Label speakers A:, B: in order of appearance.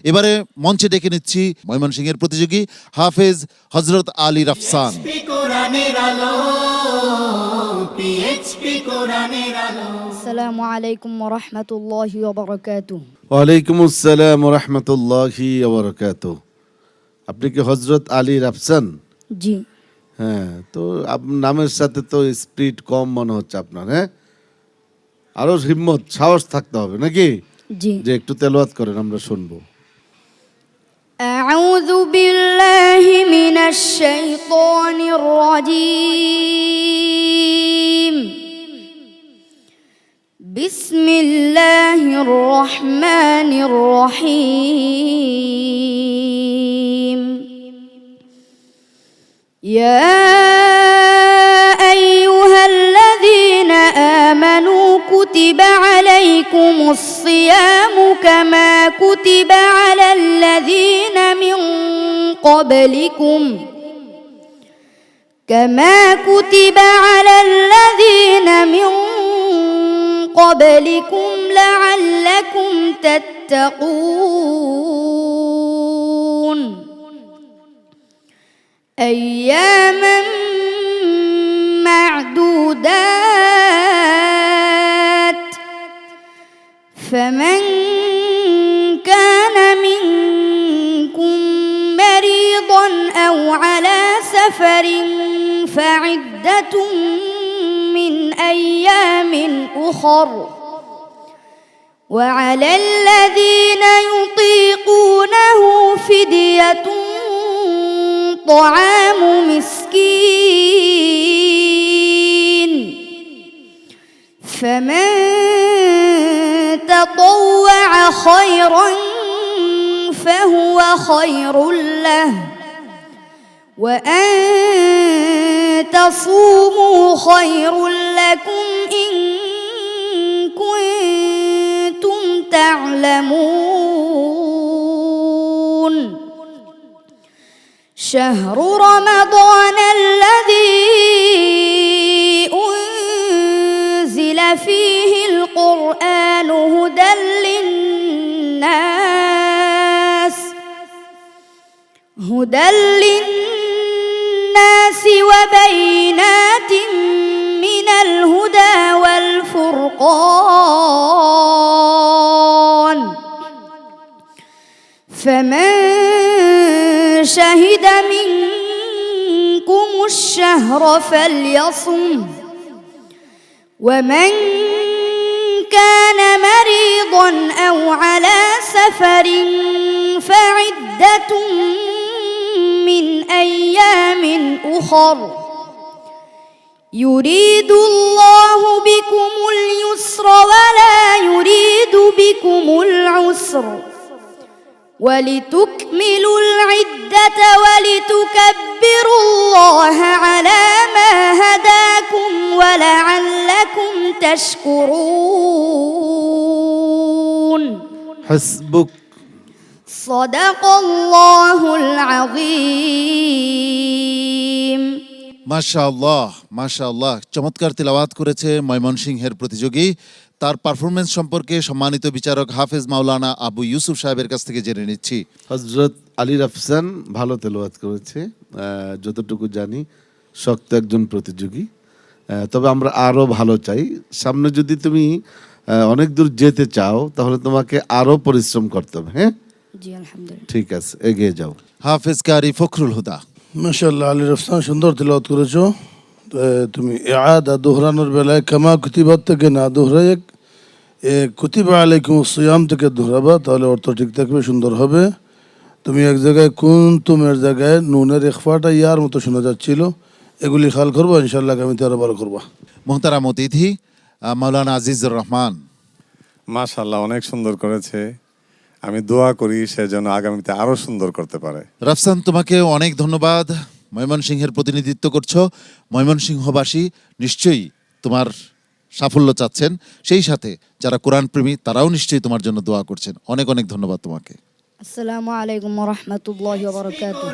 A: এবারে মঞ্চে ডেকে নিচ্ছি ময়মনসিংহের প্রতিযোগী হাফেজ হযরত আলী রাফসান।
B: আসসালামু আলাইকুম ওয়া রাহমাতুল্লাহি ওয়া বারাকাতুহু।
C: ওয়ালাইকুম আসসালাম ওয়া রাহমাতুল্লাহি ওয়া বারাকাতুহু। আপনি কি হযরত আলী রাফসান?
B: জি।
C: হ্যাঁ, তো নামের সাথে তো স্পিরিট কম মনে হচ্ছে আপনার। হ্যাঁ, আরো হিম্মত সাহস থাকতে হবে নাকি?
B: জি।
C: যে একটু তেলাওয়াত করেন, আমরা শুনবো।
B: আউযু বিল্লাহি মিনাশ শাইতানির রাজীম। বিসমিল্লাহির রহমানির রহিম। ইয়া আইয়ুহাল্লাযীনা আমানু কুতিবা আলাইকুমুস সিয়ামু কামা কুতিবা আলাল্লাযীনা মিন ক্বাবলিকুম লাআল্লাকুম তাত্তাকুন। أياما معدودات فمن كان منكم مريضا أو على سفر فعدة من أيام أخر وعلى الذين يطيقونه فدية طعام مسكين فمن تطوع خيرا فهو خير له وأن تصوموا خير لكم إن كنتم تعلمون. شهر رمضان الذي أنزل فيه القرآن هدى للناس وبينات من الهدى والفرقان فمن شهد منكم الشهر فليصم ومن كان مريضا أو على سفر فعدة من أيام أخر يريد الله بكم اليسر ولا يريد بكم العسر ولتكملوا العدة ولتكبروا الله على ما هداكم ولعلكم تشكرون.
C: حسبك.
B: صدق الله العظيم.
A: মাশাআল্লাহ মাশাআল্লাহ, চমৎকার তিলাওয়াত করেছে ময়মনসিংহের প্রতিযোগী। তার পারফরমেন্স সম্পর্কে সম্মানিত বিচারক হাফেজ মাওলানা আবু ইউসুফ সাহেবের কাছ থেকে জেনে নিচ্ছি।
C: হযরত আলী রাফসান ভালো তেলাওয়াত করেছে, যতটুকু জানি শক্ত একজন প্রতিযোগী। তবে আমরা আরো ভালো চাই। সামনে যদি তুমি অনেক দূর যেতে চাও তাহলে তোমাকে আরো পরিশ্রম করতে হবে। হ্যাঁ
B: জি, আলহামদুলিল্লাহ।
C: ঠিক আছে, এগিয়ে যাও।
A: হাফেজ কারি ফখরুল হুদা।
D: মাশাআল্লাহ, আলী রাফসান সুন্দর তেলাওয়াত করেছো। তুমি ইআদা দোহরানোর বেলায় কামা কুতিবাত থেকে না দোহরায় কুতিবা আলাইকুমুস সিয়াম থেকে দোহরাবা, তাহলে অর্থ ঠিক থাকবে, সুন্দর হবে। তুমি এক জায়গায় কুনতুমের জায়গায় নুনের ইখফাটা ইয়ার মতো শোনা যাচ্ছিল, এগুলি খেয়াল করবো, ইনশাআল্লাহ আগামীতে আরো ভালো করবা।
A: মোহতারাম অতিথি মাওলানা আজিজুর রহমান।
E: মাশাআল্লাহ, অনেক সুন্দর করেছে। আমি দোয়া করি সে যেন আগামীতে আরো সুন্দর করতে পারে।
A: রাফসান, তোমাকে অনেক ধন্যবাদ। ময়মনসিংহের প্রতিনিধিত্ব করছো। ময়মনসিংহবাসী নিশ্চয়ই তোমার সাফল্য চাচ্ছেন, সেই সাথে যারা কোরআন প্রেমী তারাও নিশ্চয়ই তোমার জন্য দোয়া করছেন। অনেক অনেক ধন্যবাদ তোমাকে।
B: আসসালামু আলাইকুম ওয়া রাহমাতুল্লাহি ওয়া বারাকাতুহু।